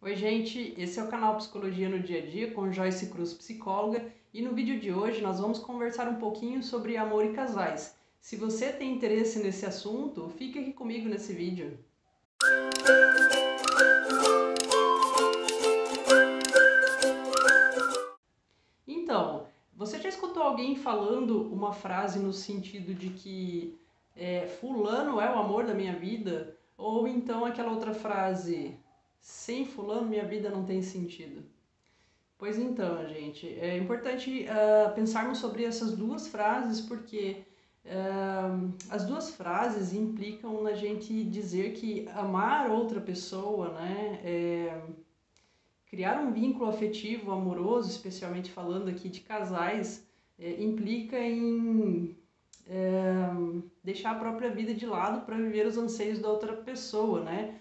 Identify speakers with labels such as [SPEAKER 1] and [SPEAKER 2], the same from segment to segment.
[SPEAKER 1] Oi gente, esse é o canal Psicologia no Dia a Dia com Joyce Cruz, psicóloga, e no vídeo de hoje nós vamos conversar um pouquinho sobre amor e casais. Se você tem interesse nesse assunto, fique aqui comigo nesse vídeo. Então, você já escutou alguém falando uma frase no sentido de que fulano é o amor da minha vida? Ou então aquela outra frase, sem fulano minha vida não tem sentido? Pois então, gente, é importante pensarmos sobre essas duas frases, porque as duas frases implicam na gente dizer que amar outra pessoa, né, criar um vínculo afetivo, amoroso, especialmente falando aqui de casais, implica em deixar a própria vida de lado para viver os anseios da outra pessoa, né?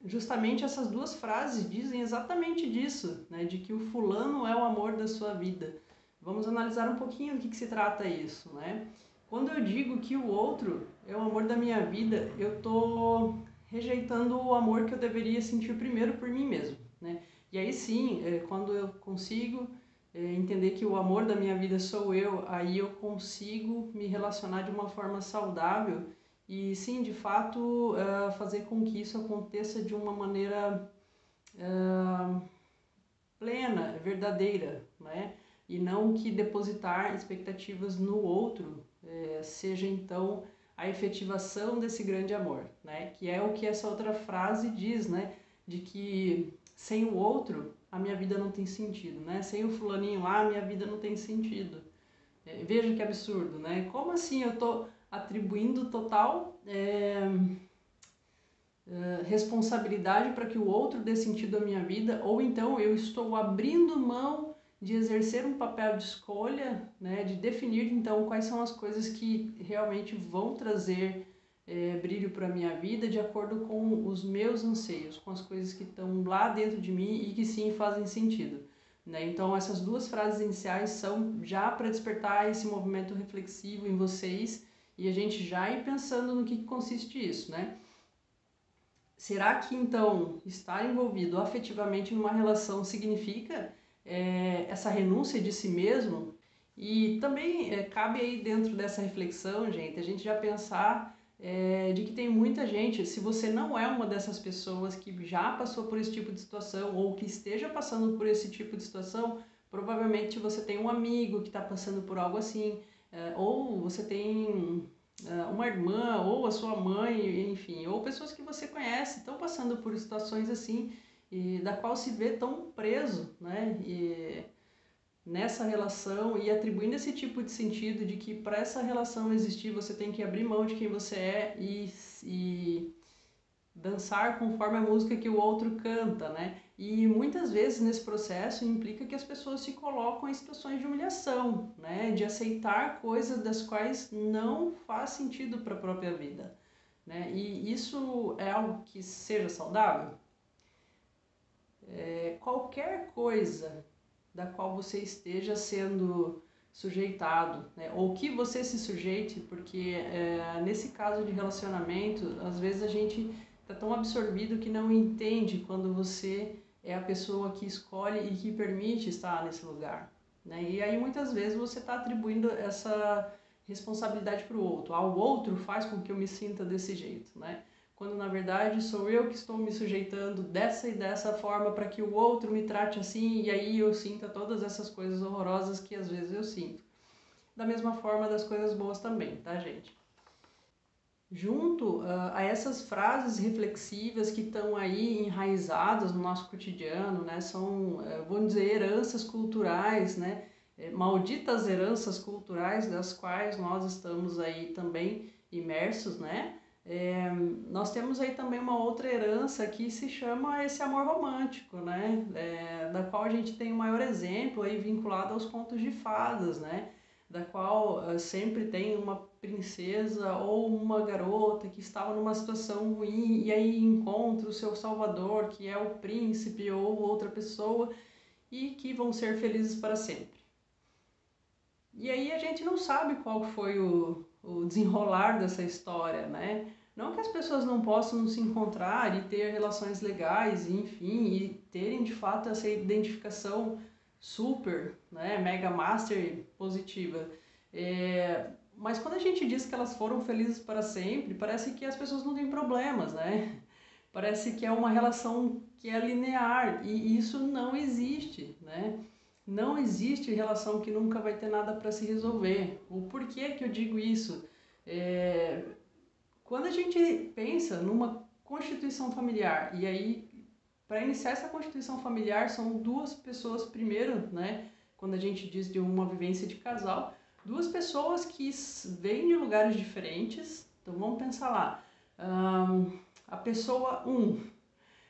[SPEAKER 1] Justamente essas duas frases dizem exatamente disso, né? De que o fulano é o amor da sua vida. Vamos analisar um pouquinho do que se trata isso, né? Quando eu digo que o outro é o amor da minha vida, eu estou rejeitando o amor que eu deveria sentir primeiro por mim mesmo, né? E aí sim, quando eu consigo entender que o amor da minha vida sou eu, aí eu consigo me relacionar de uma forma saudável e sim, de fato, fazer com que isso aconteça de uma maneira plena, verdadeira, né? E não que depositar expectativas no outro seja então a efetivação desse grande amor, né? Que é o que essa outra frase diz, né? De que sem o outro a minha vida não tem sentido, né? Sem o fulaninho lá a minha vida não tem sentido. Veja que absurdo, né? Como assim eu estou atribuindo total responsabilidade para que o outro dê sentido à minha vida, ou então eu estou abrindo mão de exercer um papel de escolha, né, de definir então quais são as coisas que realmente vão trazer brilho para a minha vida de acordo com os meus anseios, com as coisas que estão lá dentro de mim e que sim fazem sentido. Né? Então essas duas frases iniciais são já para despertar esse movimento reflexivo em vocês e a gente já ir pensando no que consiste isso, né? Será que então estar envolvido afetivamente numa relação significa essa renúncia de si mesmo? E também cabe aí dentro dessa reflexão, gente, a gente já pensar de que tem muita gente, se você não é uma dessas pessoas que já passou por esse tipo de situação ou que esteja passando por esse tipo de situação, provavelmente você tem um amigo que está passando por algo assim, ou você tem uma irmã ou a sua mãe, enfim, ou pessoas que você conhece estão passando por situações assim e da qual se vê tão preso, né? E nessa relação e atribuindo esse tipo de sentido de que para essa relação existir você tem que abrir mão de quem você é e dançar conforme a música que o outro canta, né? E muitas vezes nesse processo implica que as pessoas se colocam em situações de humilhação, né? De aceitar coisas das quais não faz sentido para a própria vida, né? E isso é algo que seja saudável? Qualquer coisa da qual você esteja sendo sujeitado, né? Ou que você se sujeite, porque nesse caso de relacionamento, às vezes a gente está tão absorvido que não entende quando você é a pessoa que escolhe e que permite estar nesse lugar, né? E aí muitas vezes você está atribuindo essa responsabilidade para o outro. O outro faz com que eu me sinta desse jeito, né? Quando na verdade sou eu que estou me sujeitando dessa e dessa forma para que o outro me trate assim e aí eu sinta todas essas coisas horrorosas que às vezes eu sinto. Da mesma forma das coisas boas também, tá, gente? Junto a essas frases reflexivas que estão aí enraizadas no nosso cotidiano, né, são, vamos dizer, heranças culturais, né, malditas heranças culturais das quais nós estamos aí também imersos, né, nós temos aí também uma outra herança que se chama esse amor romântico, né, da qual a gente tem o maior exemplo aí vinculado aos contos de fadas, né, da qual sempre tem uma princesa ou uma garota que estava numa situação ruim e aí encontra o seu salvador, que é o príncipe ou outra pessoa, e que vão ser felizes para sempre. E aí a gente não sabe qual foi o desenrolar dessa história, né? Não que as pessoas não possam se encontrar e ter relações legais, enfim, e terem de fato essa identificação super, né, mega master positiva. Mas quando a gente diz que elas foram felizes para sempre, parece que as pessoas não têm problemas, né? Parece que é uma relação que é linear e isso não existe, né? Não existe relação que nunca vai ter nada para se resolver. O porquê que eu digo isso? É, Quando a gente pensa numa constituição familiar, e aí para iniciar essa constituição familiar são duas pessoas primeiro, né? Quando a gente diz de uma vivência de casal, duas pessoas que vêm de lugares diferentes. Então vamos pensar lá. A pessoa 1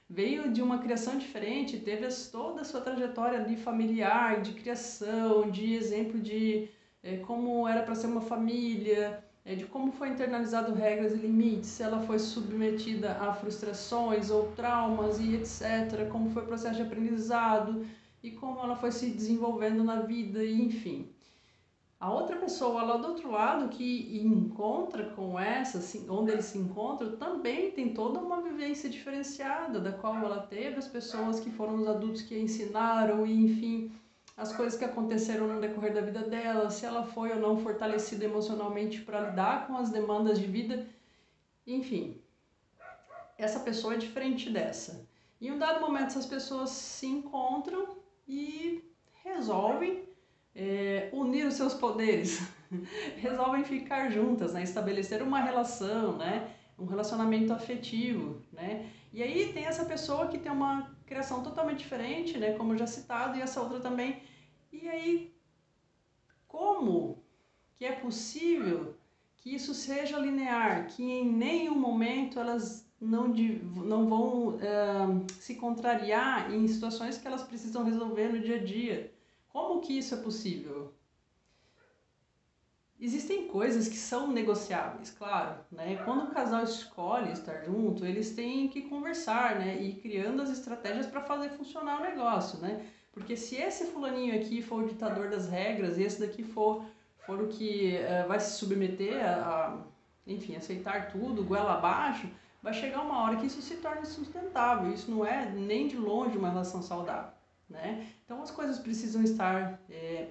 [SPEAKER 1] veio de uma criação diferente, teve toda a sua trajetória ali familiar, de criação, de exemplo de como era para ser uma família, de como foi internalizado regras e limites, se ela foi submetida a frustrações ou traumas e etc, como foi o processo de aprendizado e como ela foi se desenvolvendo na vida, e enfim. A outra pessoa lá do outro lado que encontra com essa, assim, onde eles se encontram, também tem toda uma vivência diferenciada, da qual ela teve, as pessoas que foram os adultos que a ensinaram, e enfim, as coisas que aconteceram no decorrer da vida dela, se ela foi ou não fortalecida emocionalmente para lidar com as demandas de vida, enfim. Essa pessoa é diferente dessa. Em um dado momento, essas pessoas se encontram e resolvem unir os seus poderes, resolvem ficar juntas, né? Estabelecer uma relação, né? Um relacionamento afetivo, né? E aí tem essa pessoa que tem uma criação totalmente diferente, né? Como já citado, e essa outra também. E aí, como que é possível que isso seja linear, que em nenhum momento elas não vão se contrariar em situações que elas precisam resolver no dia a dia? Como que isso é possível? Existem coisas que são negociáveis, claro, né? Quando o casal escolhe estar junto, eles têm que conversar, né? E ir criando as estratégias para fazer funcionar o negócio, né? Porque se esse fulaninho aqui for o ditador das regras, e esse daqui for o que vai se submeter enfim, aceitar tudo, goela abaixo, vai chegar uma hora que isso se torna insustentável. Isso não é nem de longe uma relação saudável, né? Então as coisas precisam estar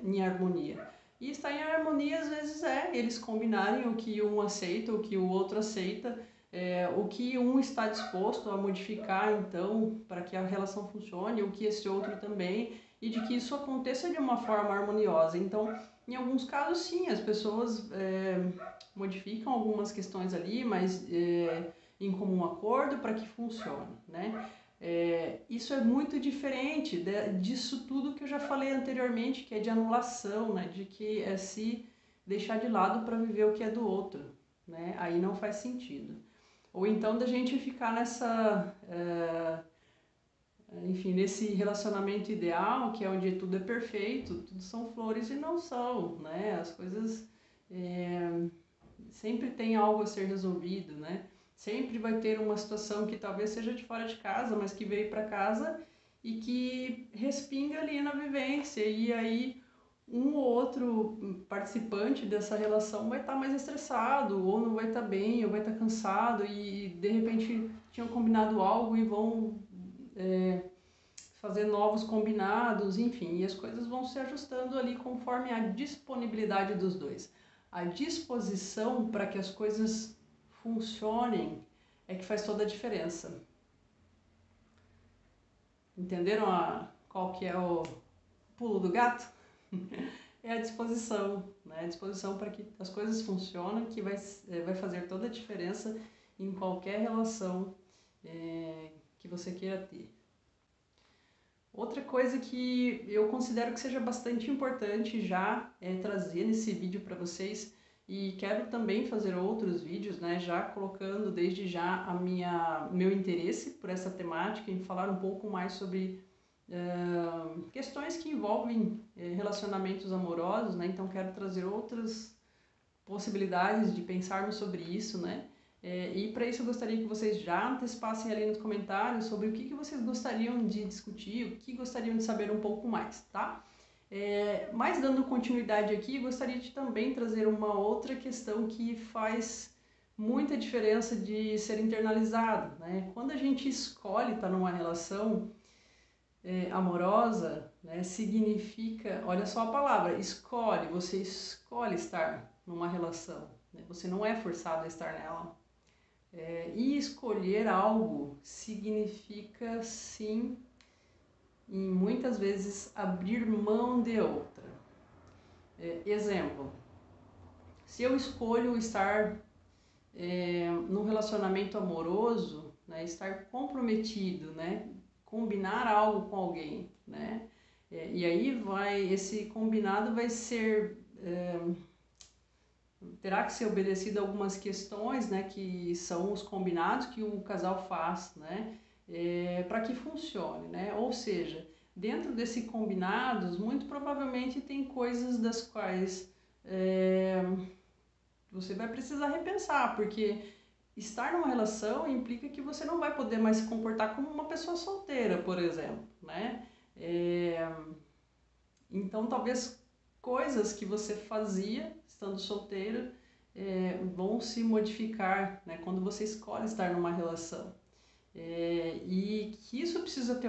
[SPEAKER 1] em harmonia. E estar em harmonia às vezes eles combinarem o que um aceita, o que o outro aceita, o que um está disposto a modificar então para que a relação funcione, o que esse outro também, e de que isso aconteça de uma forma harmoniosa. Então, em alguns casos sim, as pessoas modificam algumas questões ali, mas em comum acordo para que funcione, né? Isso é muito diferente disso tudo que eu já falei anteriormente, que é de anulação, né? De que é se deixar de lado para viver o que é do outro, né? Aí não faz sentido. Ou então da gente ficar enfim, nesse relacionamento ideal, que é onde tudo é perfeito, tudo são flores e não são, né? As coisas sempre tem algo a ser resolvido, né? Sempre vai ter uma situação que talvez seja de fora de casa, mas que veio para casa e que respinga ali na vivência. E aí um ou outro participante dessa relação vai estar mais estressado, ou não vai estar bem, ou vai estar cansado, e de repente tinham combinado algo e vão fazer novos combinados, enfim, e as coisas vão se ajustando ali conforme a disponibilidade dos dois. A disposição para que as coisas funcionem é que faz toda a diferença. Entenderam qual que é o pulo do gato? É a disposição, né? A disposição para que as coisas funcionem, que vai fazer toda a diferença em qualquer relação que você queira ter. Outra coisa que eu considero que seja bastante importante já trazer nesse vídeo para vocês, e quero também fazer outros vídeos, né, já colocando desde já meu interesse por essa temática, em falar um pouco mais sobre questões que envolvem relacionamentos amorosos, né, então quero trazer outras possibilidades de pensarmos sobre isso, né, e para isso eu gostaria que vocês já antecipassem ali nos comentários sobre o que vocês gostariam de discutir, o que gostariam de saber um pouco mais, tá? Mas dando continuidade aqui, gostaria de também trazer uma outra questão que faz muita diferença de ser internalizado, né? Quando a gente escolhe estar numa relação amorosa, né, significa, olha só a palavra, escolhe, você escolhe estar numa relação, né? Você não é forçado a estar nela. E escolher algo significa, sim, e muitas vezes abrir mão de outra. Exemplo, se eu escolho estar num relacionamento amoroso, né, estar comprometido, né, combinar algo com alguém, né, e aí esse combinado vai ser, terá que ser obedecido a algumas questões, né, que são os combinados que o casal faz, né, para que funcione, né, ou seja, dentro desse combinados, muito provavelmente tem coisas das quais você vai precisar repensar, porque estar numa relação implica que você não vai poder mais se comportar como uma pessoa solteira, por exemplo, né? Então, talvez coisas que você fazia estando solteiro vão se modificar, né, quando você escolhe estar numa relação. E que isso precisa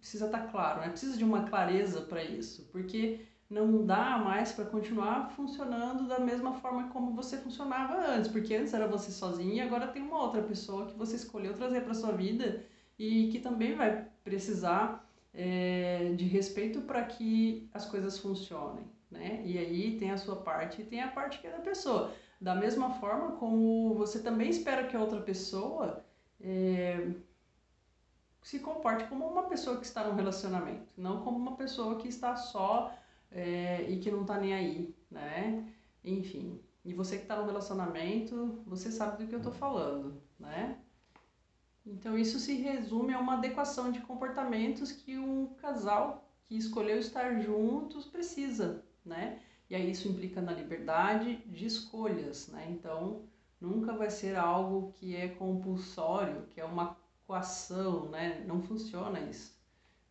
[SPEAKER 1] estar claro, né? Precisa de uma clareza para isso, porque não dá mais para continuar funcionando da mesma forma como você funcionava antes, porque antes era você sozinho e agora tem uma outra pessoa que você escolheu trazer para sua vida e que também vai precisar de respeito para que as coisas funcionem, né? E aí tem a sua parte e tem a parte que é da pessoa. Da mesma forma como você também espera que a outra pessoa se comporte como uma pessoa que está num relacionamento, não como uma pessoa que está só e que não está nem aí, né? Enfim, e você que está no relacionamento, você sabe do que eu estou falando, né? Então isso se resume a uma adequação de comportamentos que um casal que escolheu estar juntos precisa, né? E aí isso implica na liberdade de escolhas, né? Então nunca vai ser algo que é compulsório, que é uma coação, né? Não funciona isso.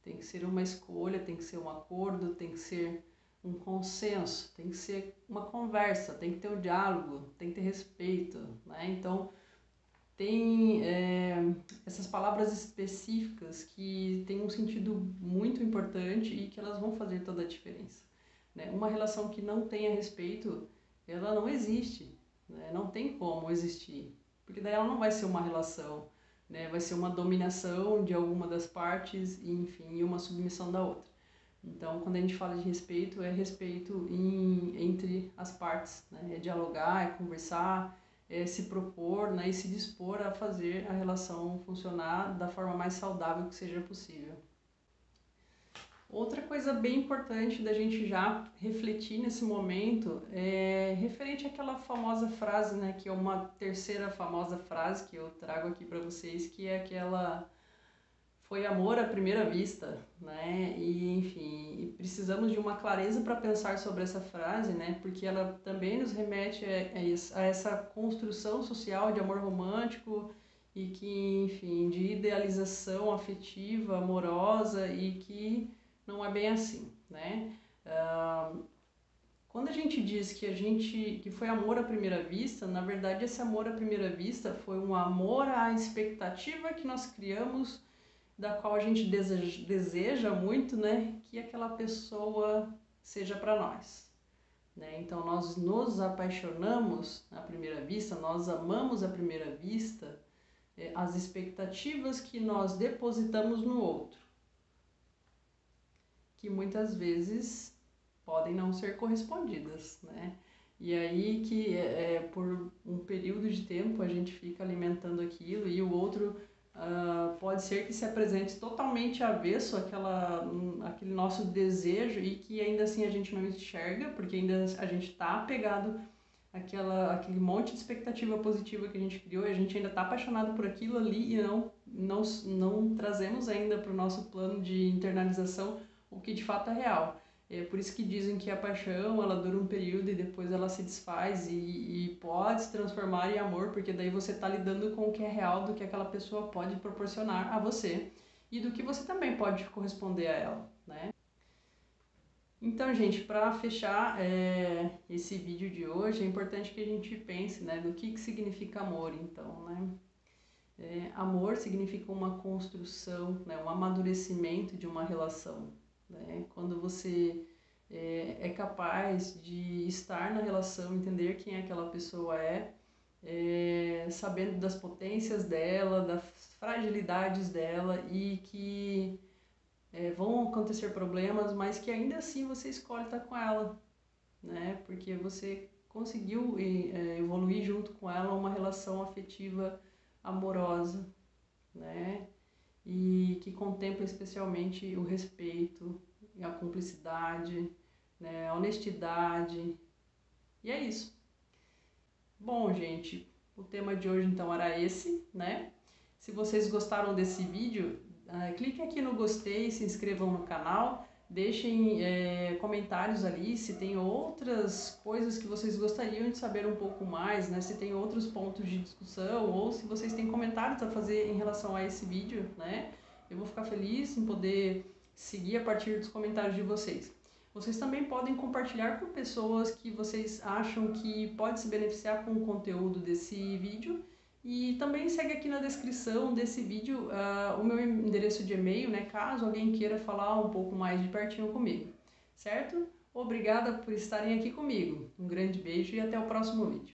[SPEAKER 1] Tem que ser uma escolha, tem que ser um acordo, tem que ser um consenso, tem que ser uma conversa, tem que ter um diálogo, tem que ter respeito, né? Então tem essas palavras específicas que têm um sentido muito importante e que elas vão fazer toda a diferença, né? Uma relação que não tenha respeito, ela não existe, né? Não tem como existir, porque daí ela não vai ser uma relação, né? Vai ser uma dominação de alguma das partes e, enfim, e uma submissão da outra. Então, quando a gente fala de respeito, é respeito entre as partes, né? É dialogar, é conversar, se propor, né, e se dispor a fazer a relação funcionar da forma mais saudável que seja possível. Outra coisa bem importante da gente já refletir nesse momento é referente àquela famosa frase, né, que é uma terceira famosa frase que eu trago aqui para vocês, que é aquela foi amor à primeira vista, né? E enfim, precisamos de uma clareza para pensar sobre essa frase, né? Porque ela também nos remete a essa construção social de amor romântico e que, enfim, de idealização afetiva, amorosa e que não é bem assim, né? Quando a gente diz que foi amor à primeira vista, na verdade esse amor à primeira vista foi um amor à expectativa que nós criamos, da qual a gente deseja muito, né, que aquela pessoa seja para nós, né? Então nós nos apaixonamos à primeira vista, nós amamos à primeira vista as expectativas que nós depositamos no outro, que muitas vezes podem não ser correspondidas, né? E aí que por um período de tempo a gente fica alimentando aquilo e o outro pode ser que se apresente totalmente avesso àquele nosso desejo e que ainda assim a gente não enxerga, porque ainda a gente está apegado àquele monte de expectativa positiva que a gente criou e a gente ainda está apaixonado por aquilo ali e não trazemos ainda para o nosso plano de internalização o que de fato é real. É por isso que dizem que a paixão, ela dura um período e depois ela se desfaz e pode se transformar em amor, porque daí você está lidando com o que é real, do que aquela pessoa pode proporcionar a você e do que você também pode corresponder a ela, né? Então, gente, para fechar esse vídeo de hoje, é importante que a gente pense, né, do que significa amor, então, né? Amor significa uma construção, né, um amadurecimento de uma relação, né? Quando você é capaz de estar na relação, entender quem aquela pessoa sabendo das potências dela, das fragilidades dela e que vão acontecer problemas, mas que ainda assim você escolhe estar com ela, né? Porque você conseguiu evoluir junto com ela uma relação afetiva amorosa, né? E que contempla especialmente o respeito, a cumplicidade, né? A honestidade. E é isso. Bom, gente, o tema de hoje então era esse, né? Se vocês gostaram desse vídeo, clique aqui no gostei, se inscrevam no canal, deixem comentários ali se tem outras coisas que vocês gostariam de saber um pouco mais, né? Se tem outros pontos de discussão ou se vocês têm comentários a fazer em relação a esse vídeo, né? Eu vou ficar feliz em poder seguir a partir dos comentários de vocês. Vocês também podem compartilhar com pessoas que vocês acham que pode se beneficiar com o conteúdo desse vídeo. E também segue aqui na descrição desse vídeo o meu endereço de e-mail, né, caso alguém queira falar um pouco mais de pertinho comigo, certo? Obrigada por estarem aqui comigo. Um grande beijo e até o próximo vídeo.